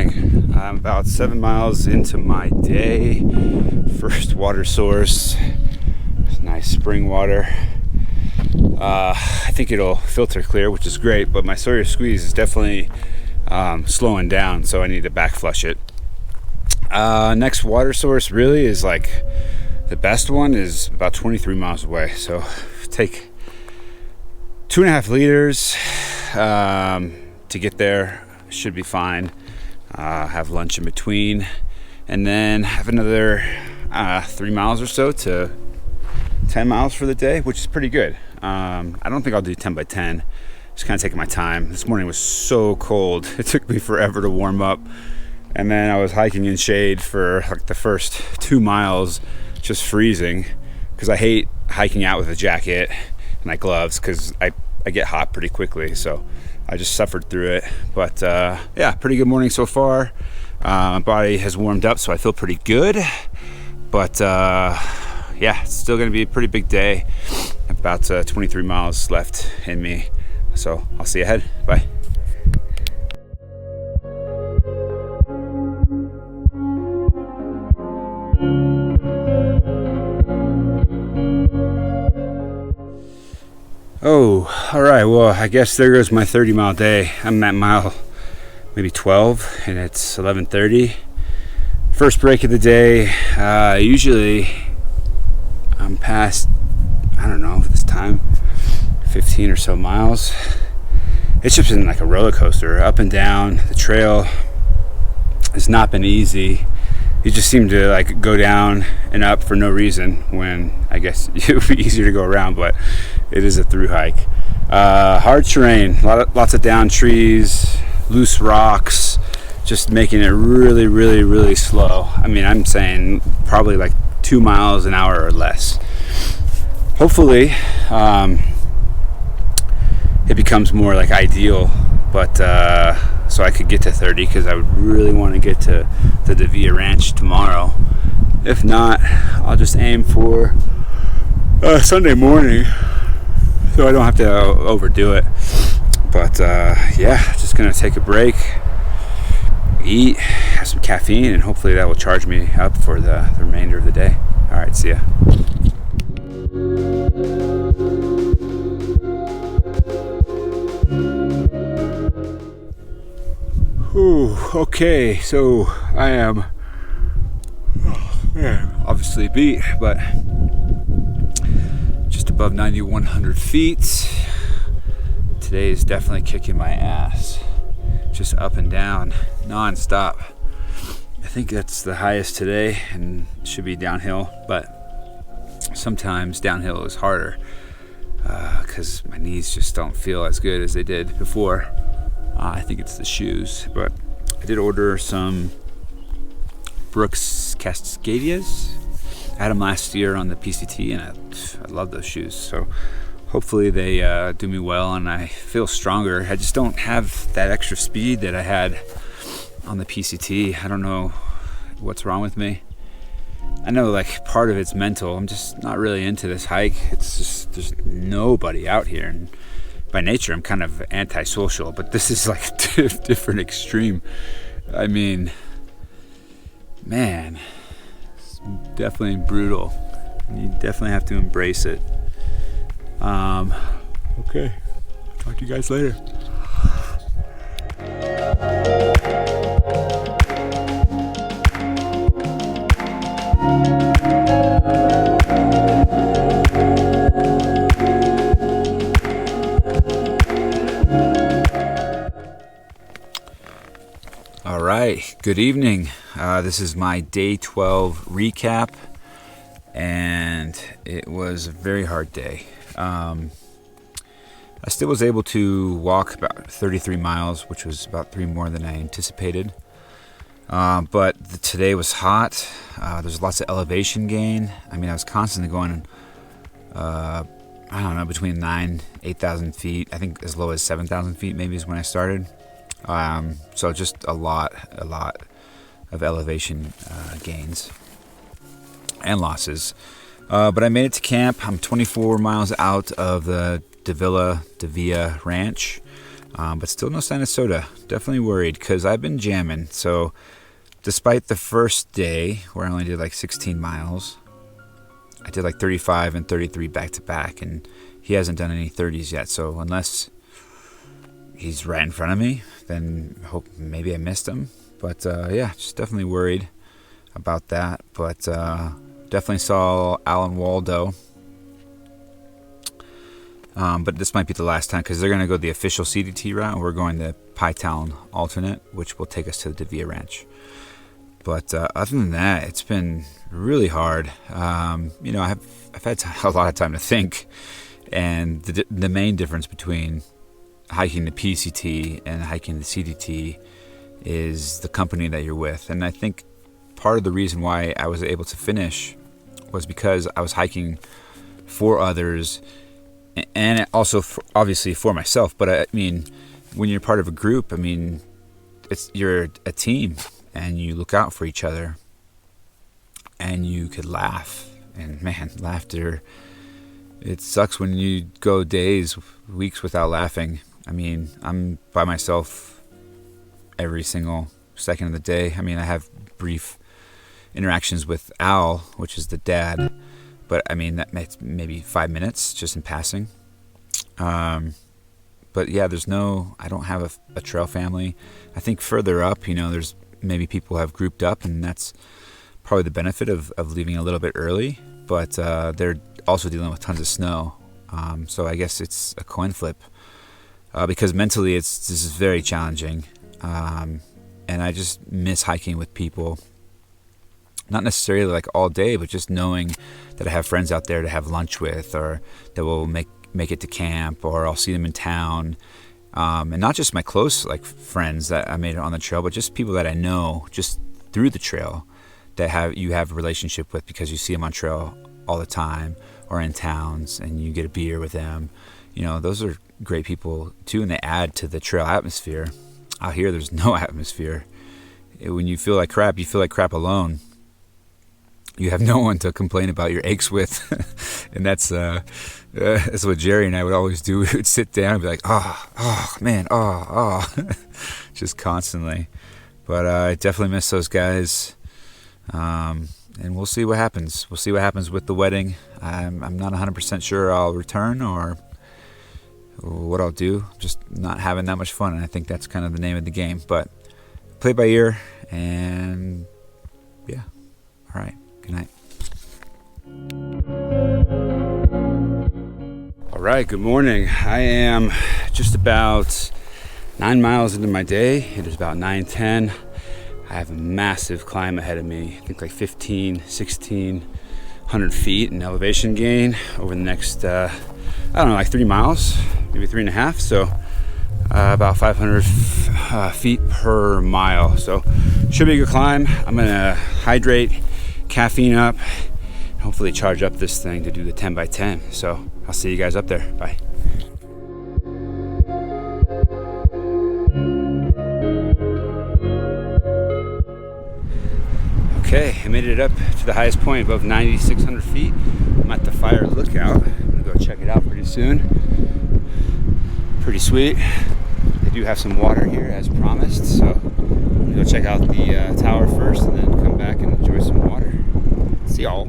morning. I'm about 7 miles into my day. First water source, nice spring water. I think it'll filter clear, which is great, but my Sawyer squeeze is definitely slowing down, so I need to back flush it. Next water source really is like the best one is about 23 miles away, so take 2.5 liters to get there. Should be fine. Have lunch in between, and then have another 3 miles or so to 10 miles for the day, which is pretty good. I don't think I'll do 10 by 10. Just kind of taking my time. This morning was so cold. It took me forever to warm up, and then I was hiking in shade for like the first 2 miles, just freezing, because I hate hiking out with a jacket and my gloves because I get hot pretty quickly. So I just suffered through it, but yeah, pretty good morning so far. My body has warmed up, so I feel pretty good, but yeah, it's still gonna be a pretty big day. About 23 miles left in me, so I'll see you ahead. Bye. Oh, all right. Well, I guess there goes my 30-mile day. I'm at mile maybe 12, and it's 11:30. First break of the day. Usually, I'm past, I don't know, this time, 15 or so miles. It's just been like a roller coaster, up and down. The trail has not been easy. You just seem to like go down and up for no reason, when I guess it would be easier to go around, but it is a through hike. Hard terrain, lots of down trees, loose rocks, just making it really, really, really slow. I mean, I'm saying probably like 2 miles an hour or less. Hopefully, it becomes more like ideal, but so I could get to 30, because I would really want to get to the Davia Ranch tomorrow. If not, I'll just aim for Sunday morning, so I don't have to overdo it. But yeah, just gonna take a break, eat, have some caffeine, and hopefully that will charge me up for the remainder of the day. All right, see ya. Ooh, okay, so I am obviously beat, but just above 9,100 feet. Today is definitely kicking my ass, just up and down non-stop. I think that's the highest today, and it should be downhill, but sometimes downhill is harder because my knees just don't feel as good as they did before. I think it's the shoes, but I did order some Brooks Cascadias. I had them last year on the PCT, and I love those shoes. So hopefully they do me well, and I feel stronger. I just don't have that extra speed that I had on the PCT. I don't know what's wrong with me. I know like part of it's mental. I'm just not really into this hike. It's just there's nobody out here, and by nature I'm kind of antisocial, but this is like a different extreme. I mean, man, it's definitely brutal. You definitely have to embrace it. Okay, talk to you guys later. All right, good evening. This is my day 12 recap, and it was a very hard day. I still was able to walk about 33 miles, which was about 3 more than I anticipated. But today was hot. There's lots of elevation gain. I mean, I was constantly going, I don't know, between 8,000 feet. I think as low as 7,000 feet maybe is when I started. So just a lot of elevation gains and losses. But I made it to camp. I'm 24 miles out of the Davia Ranch. but still no sign of soda. Definitely worried because I've been jamming. So despite the first day where I only did like 16 miles, I did like 35 and 33 back to back, and he hasn't done any 30s yet. So unless he's right in front of me, then hope maybe I missed him. But yeah, just definitely worried about that. But definitely saw Alan Waldo. But this might be the last time because they're going to go the official CDT route, and we're going the Pie Town alternate, which will take us to the Devia Ranch. But other than that, it's been really hard. I've had a lot of time to think, and the main difference between hiking the PCT and hiking the CDT is the company that you're with. And I think part of the reason why I was able to finish was because I was hiking for others, and also obviously for myself. But I mean, when you're part of a group, I mean, you're a team, and you look out for each other, and you could laugh. And man, laughter, it sucks when you go days, weeks without laughing. I mean, I'm by myself every single second of the day. I mean, I have brief interactions with Al, which is the dad, but I mean, that makes maybe 5 minutes just in passing. But yeah, I don't have a trail family. I think further up, there's maybe people have grouped up, and that's probably the benefit of leaving a little bit early, but they're also dealing with tons of snow. So I guess it's a coin flip, because mentally this is very challenging. And I just miss hiking with people, not necessarily like all day, but just knowing that I have friends out there to have lunch with, or that will make it to camp, or I'll see them in town. And not just my close friends that I made on the trail, but just people that I know just through the trail that you have a relationship with because you see them on trail all the time or in towns, and you get a beer with them. Those are great people too, and they add to the trail atmosphere. Out here, there's no atmosphere. When you feel like crap, you feel like crap alone. You have no one to complain about your aches with. And that's what Jerry and I would always do. We would sit down and be like, oh man, just constantly. But I definitely miss those guys. And we'll see what happens. We'll see what happens with the wedding. I'm not 100% sure I'll return or what I'll do. Just not having that much fun, and I think that's kind of the name of the game. But play by ear, and yeah. All right. Good night. All right. Good morning. I am just about 9 miles into my day. It is about 9:10. I have a massive climb ahead of me. I think like 1,600 feet in elevation gain over the next, like 3 miles, maybe 3.5. So about 500 feet per mile. So should be a good climb. I'm gonna hydrate, caffeine up, and hopefully charge up this thing to do the 10 by 10. So I'll see you guys up there. Bye. Okay, I made it up to the highest point above 9,600 feet. I'm at the fire lookout. I'm gonna go check it out pretty soon. Pretty sweet. They do have some water here as promised, so I'm gonna go check out the tower first and then come back and enjoy some water. See y'all.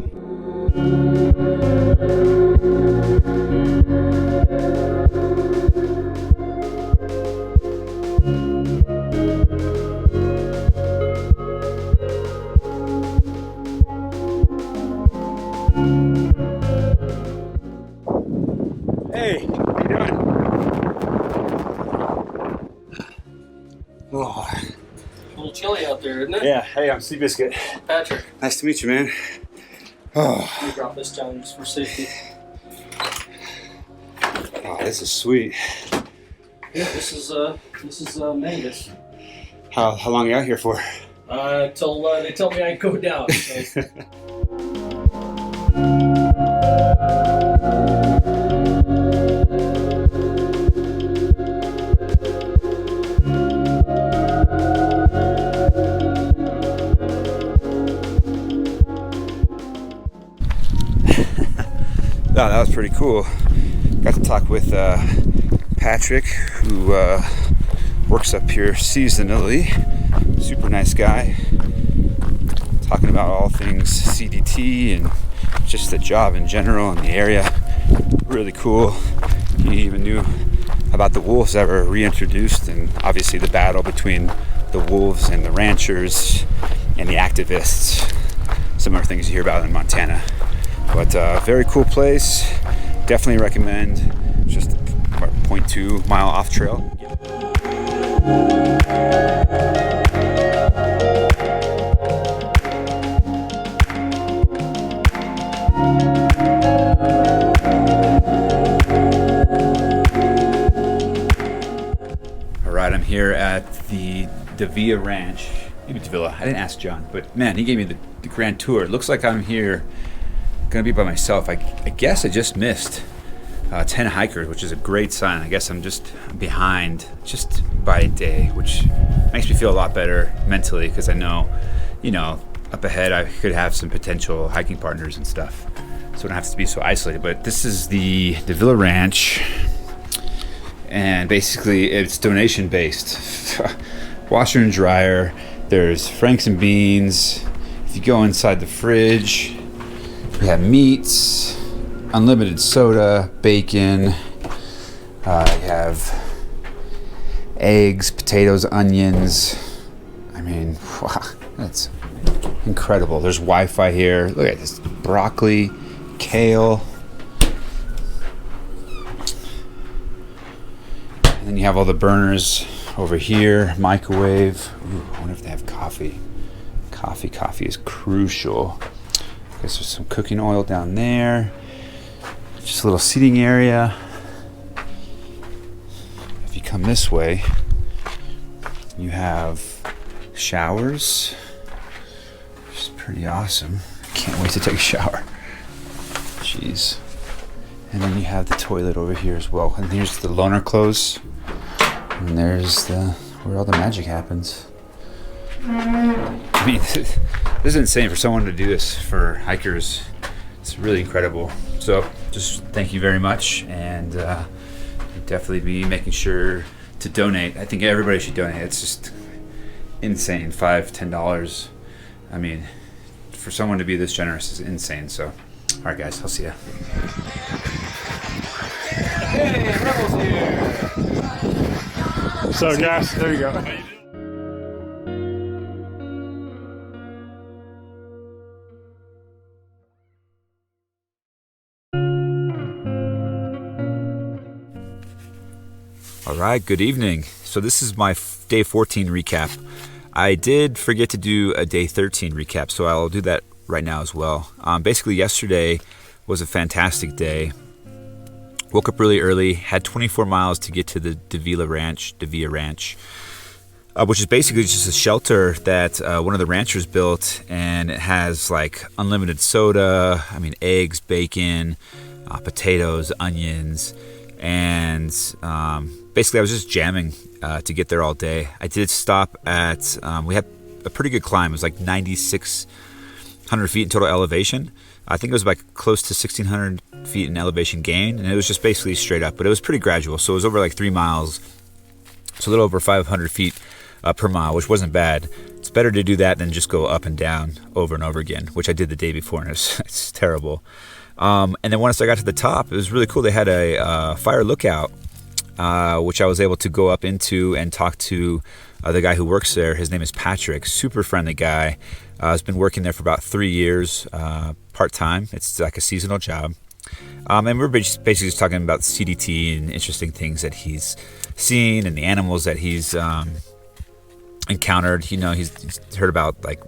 Hey, how you doing? Oh. A little chilly out there, isn't it? Yeah, hey, I'm Seabiscuit. Patrick. Nice to meet you, man. Oh, Let me drop this down just for safety. oh, this is sweet. Yeah, this is Mangus. How long are you out here for? Till they tell me I can go down. So. Oh, that was pretty cool. Got to talk with Patrick, who works up here seasonally. Super nice guy. Talking about all things CDT and just the job in general in the area. Really cool. He even knew about the wolves that were reintroduced, and obviously the battle between the wolves and the ranchers and the activists. Similar things you hear about in Montana. But very cool place. Definitely recommend. Just 0.2 mile off trail. All right, I'm here at the Davila Ranch. Maybe Davila. I didn't ask John, but man, he gave me the grand tour. It looks like I'm here gonna be by myself. I guess I just missed 10 hikers, which is a great sign. I guess I'm just behind just by a day, which makes me feel a lot better mentally, because I know, up ahead I could have some potential hiking partners and stuff, so I don't have to be so isolated. But this is the Davila Ranch, and basically it's donation based. Washer and dryer. There's Franks and beans. If you go inside the fridge, we have meats, unlimited soda, bacon. You have eggs, potatoes, onions. I mean, wow, that's incredible. There's Wi-Fi here. Look at this: broccoli, kale. And then you have all the burners over here, microwave. Ooh, I wonder if they have coffee. Coffee is crucial. I guess there's some cooking oil down there. Just a little seating area. If you come this way, you have showers, which is pretty awesome. Can't wait to take a shower. Jeez. And then you have the toilet over here as well. And here's the loaner clothes. And there's where all the magic happens. I mean, this is insane for someone to do this for hikers. It's really incredible. So just thank you very much, and definitely be making sure to donate. I think everybody should donate. It's just insane. $5-10. I mean, for someone to be this generous is insane. So, all right, guys, I'll see ya. Hey, Rebels here. So, guys, there you go. All right, good evening. So this is my day 14 recap. I did forget to do a day 13 recap, so I'll do that right now as well. Basically, yesterday was a fantastic day. Woke up really early, had 24 miles to get to the Davila Ranch, which is basically just a shelter that one of the ranchers built, and it has like unlimited soda, eggs, bacon, potatoes, onions, and basically I was just jamming to get there all day. I did stop at, we had a pretty good climb. It was like 9,600 feet in total elevation. I think it was like close to 1,600 feet in elevation gain, and it was just basically straight up, but it was pretty gradual. So it was over like 3 miles, so a little over 500 feet per mile, which wasn't bad. It's better to do that than just go up and down over and over again, which I did the day before, and it's terrible. And then once I got to the top, it was really cool. They had a fire lookout, which I was able to go up into and talk to the guy who works there. His name is Patrick. Super friendly guy. Has been working there for about 3 years, part-time. It's like a seasonal job. And we're basically just talking about CDT and interesting things that he's seen and the animals that he's encountered. He's heard about like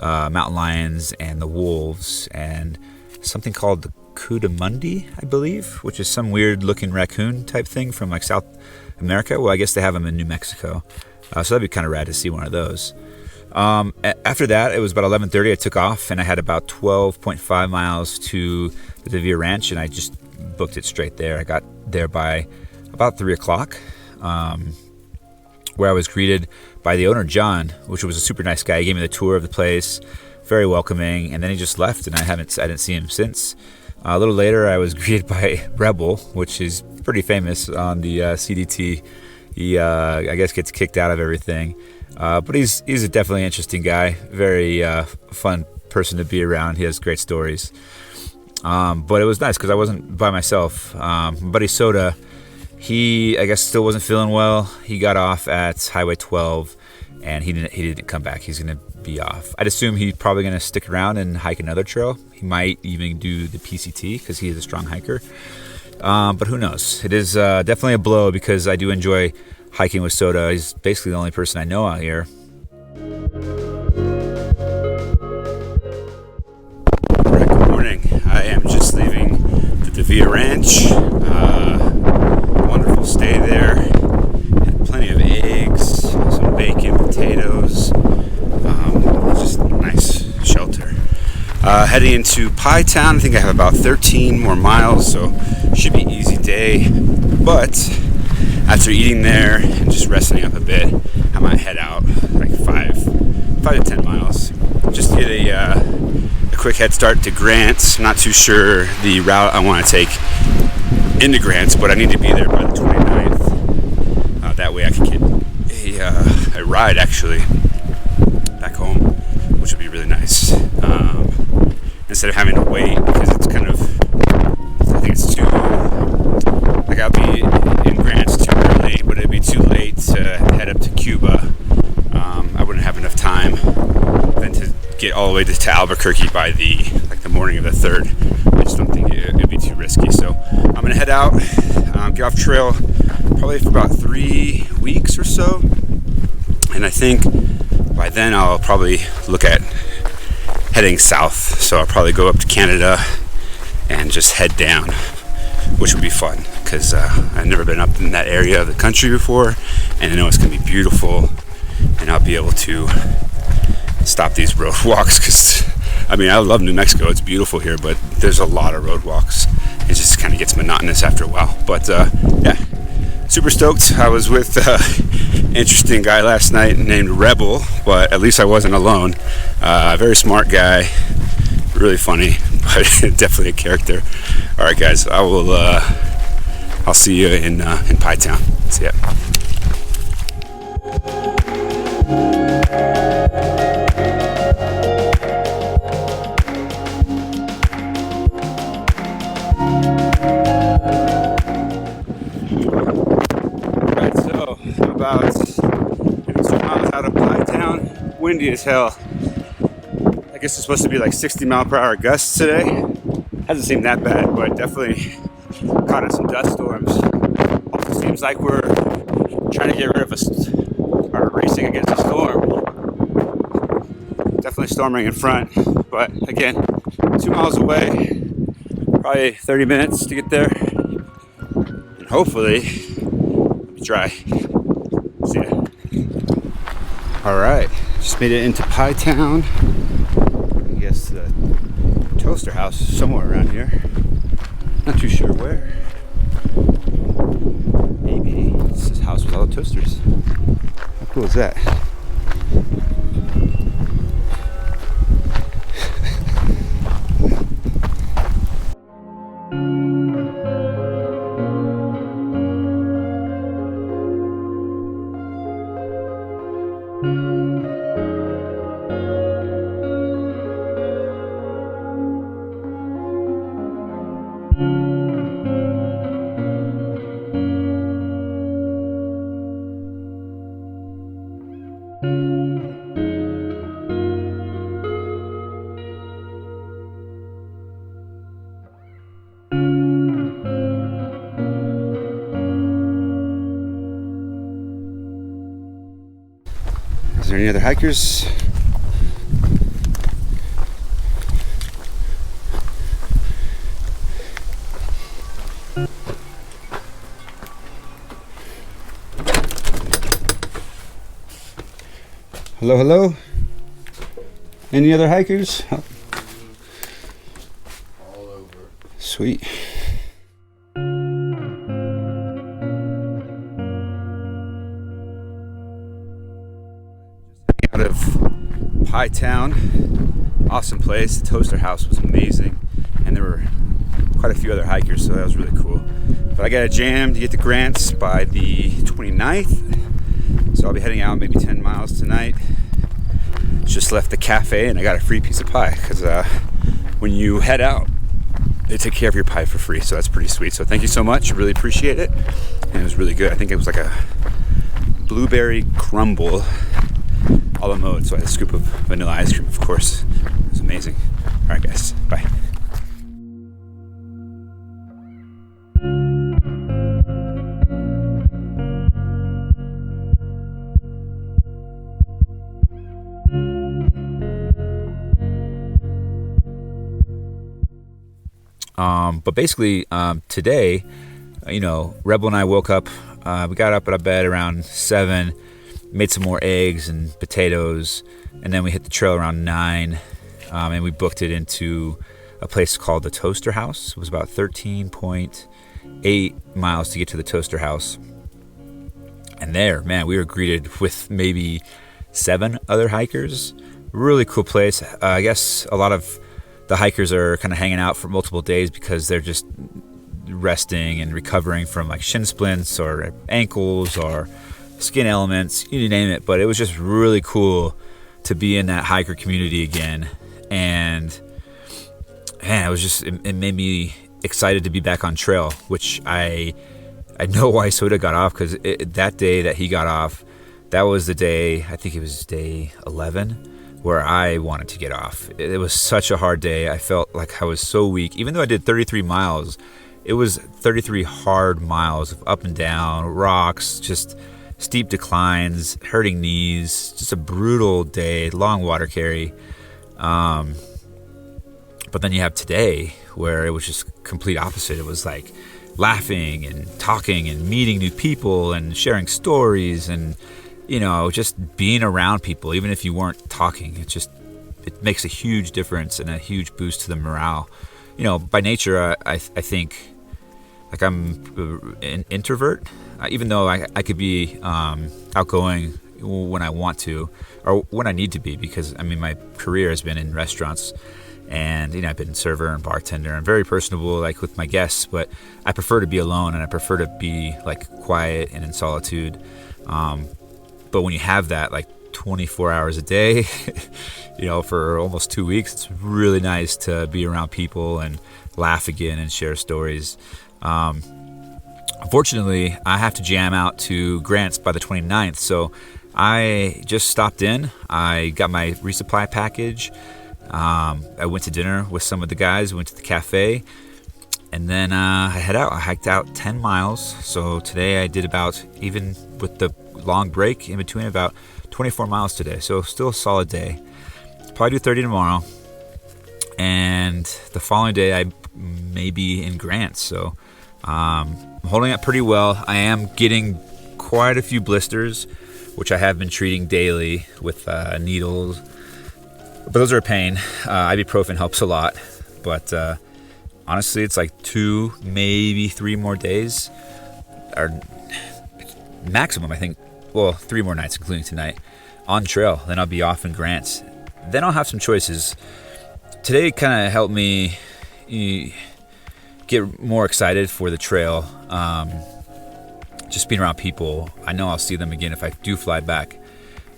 mountain lions and the wolves and something called the Cudamundi, I believe, which is some weird looking raccoon type thing from like South America. Well, I guess they have them in New Mexico. So that'd be kind of rad to see one of those. After that, it was about 11:30. I took off and I had about 12.5 miles to the Davila Ranch, and I just booked it straight there. I got there by about 3 o'clock, where I was greeted by the owner, John, which was a super nice guy. He gave me the tour of the place, very welcoming, and then he just left, and I didn't see him since. A little later, I was greeted by Rebel, which is pretty famous on the CDT. He, I guess, gets kicked out of everything. But he's a definitely interesting guy. Very fun person to be around. He has great stories. But it was nice because I wasn't by myself. My buddy Soda, he, I guess, still wasn't feeling well. He got off at Highway 12, and he didn't come back. He's gonna be off. I'd assume he's probably gonna stick around and hike another trail. He might even do the PCT because he is a strong hiker. But who knows? It is definitely a blow because I do enjoy hiking with Soda. He's basically the only person I know out here. All right, good morning. I am just leaving the Davia Ranch. Wonderful stay there. Had plenty of eggs, some bacon, potatoes. Just nice shelter. Heading into Pie Town. I think I have about 13 more miles, so should be easy day. But after eating there and just resting up a bit, I might head out like 5 to 10 miles. Just get a quick head start to Grants. I'm not too sure the route I want to take into Grants, but I need to be there by the 29th. That way I can get a ride actually back home, which would be really nice. Instead of having to wait, because it's kind of, I think it's too, like I'll be in Grants too early, but it'd be too late to head up to Cuba. I wouldn't have enough time then to get all the way to Albuquerque by the morning of the 3rd. I just don't think it'd be too risky. So I'm gonna head out, get off trail probably for about 3 weeks or so. And I think by then I'll probably look at heading south. So I'll probably go up to Canada and just head down, which would be fun because I've never been up in that area of the country before, and I know it's gonna be beautiful, and I'll be able to stop these road walks because I mean I love New Mexico, it's beautiful here, but there's a lot of road walks. It just kind of gets monotonous after a while. But yeah, super stoked. I was with an interesting guy last night named Rebel, but at least I wasn't alone. Very smart guy, really funny, but definitely a character. All right, guys, I'll see you in Pie Town. See ya. About 2 miles out of Pie Town, windy as hell. I guess it's supposed to be like 60-mile-per-hour gusts today. Hasn't seemed that bad, but definitely caught in some dust storms. Also seems like we're trying to get rid of or racing against a storm. Definitely storming in front, but again, 2 miles away, probably 30 minutes to get there, and hopefully it'll be dry. See ya. All right, just made it into Pie Town. I guess the toaster house is somewhere around here. Not too sure where. Maybe this is a house with all the toasters. How cool is that? Is there any other hikers? Hello, hello. Any other hikers? Oh. All over. Sweet. Out of Pie Town, awesome place. The toaster house was amazing, and there were quite a few other hikers, so that was really cool. But I got a jam to get to Grants by the 29th. So I'll be heading out maybe 10 miles tonight. Just left the cafe and I got a free piece of pie because when you head out, they take care of your pie for free. So that's pretty sweet. So thank you so much. Really appreciate it. And it was really good. I think it was like a blueberry crumble a la mode. So I had a scoop of vanilla ice cream, of course. It was amazing. All right, guys. Bye. But basically, today, Rebel and I woke up. We got up out of bed around 7, made some more eggs and potatoes, and then we hit the trail around 9, and we booked it into a place called the Toaster House. It was about 13.8 miles to get to the Toaster House. And there, man, we were greeted with maybe 7 other hikers. Really cool place. I guess a lot of the hikers are kind of hanging out for multiple days because they're just resting and recovering from like shin splints or ankles or skin elements, you name it. But it was just really cool to be in that hiker community again. And man, it made me excited to be back on trail, which I know why Soda got off, because that day that he got off, that was the day, I think it was day 11, where I wanted to get off. It was such a hard day. I felt like I was so weak. Even though I did 33 miles, it was 33 hard miles of up and down, rocks, just steep declines, hurting knees, just a brutal day, long water carry. But then you have today where it was just complete opposite. It was like laughing and talking and meeting new people and sharing stories and just being around people, even if you weren't talking. It makes a huge difference and a huge boost to the morale. By nature, I think, like, I'm an introvert, even though I could be outgoing when I want to, or when I need to be, because my career has been in restaurants, and I've been server and bartender. I'm very personable, like, with my guests, but I prefer to be alone, and I prefer to be like quiet and in solitude. But when you have that, like, 24 hours a day, for almost 2 weeks, it's really nice to be around people and laugh again and share stories. Unfortunately, I have to jam out to Grants by the 29th, so I just stopped in. I got my resupply package. I went to dinner with some of the guys, went to the cafe, and then I head out. I hiked out 10 miles, so today I did about, even with the long break in between, about 24 miles today. So still a solid day. Probably do 30 tomorrow, and the following day I may be in Grants. So I'm holding up pretty well. I am getting quite a few blisters, which I have been treating daily with needles, but those are a pain. Ibuprofen helps a lot, but honestly, it's like 2, maybe 3 more days, or maximum, I think. Well, 3 more nights, including tonight, on trail. Then I'll be off in Grants. Then I'll have some choices. Today kind of helped me get more excited for the trail. Just being around people. I know I'll see them again if I do fly back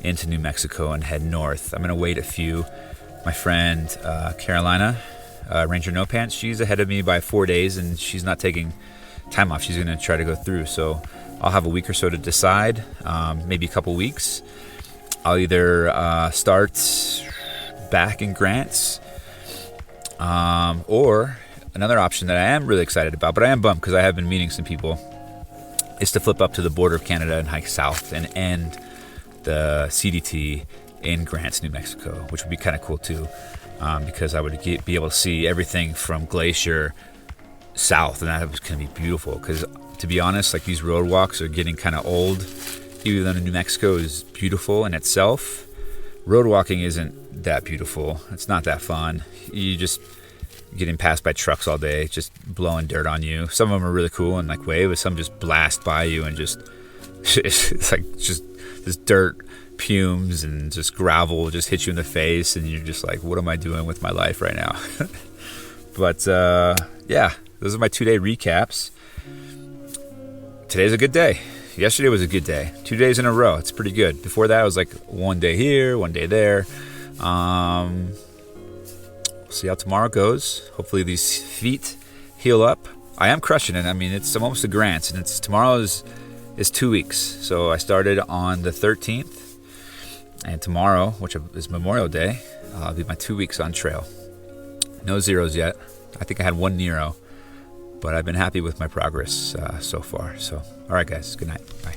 into New Mexico and head north. I'm going to wait a few. My friend Carolina, Ranger No Pants, she's ahead of me by 4 days, and she's not taking time off. She's going to try to go through. So I'll have a week or so to decide, maybe a couple weeks. I'll either start back in Grants, or another option that I am really excited about, but I am bummed because I have been meeting some people, is to flip up to the border of Canada and hike south and end the CDT in Grants, New Mexico, which would be kind of cool too, because I would be able to see everything from Glacier south, and that was going to be beautiful. Because to be honest, like, these road walks are getting kind of old. Even though New Mexico is beautiful in itself, road walking isn't that beautiful. It's not that fun. You just getting passed by trucks all day, just blowing dirt on you. Some of them are really cool and like wave, but some just blast by you and just it's like just this dirt fumes and just gravel just hits you in the face, and you're just like, what am I doing with my life right now? But yeah, those are my 2-day recaps. today's a good day. Yesterday was a good day. 2 days in a row. It's pretty good. Before that, it was like one day here, one day there. We'll see how tomorrow goes. Hopefully these feet heal up. I am crushing it. I mean, I'm almost to Grants, and tomorrow is 2 weeks. So I started on the 13th, and tomorrow, which is Memorial Day, will be my 2 weeks on trail. No zeros yet. I think I had 1 Nero, but I've been happy with my progress so far. So, all right, guys. Good night. Bye.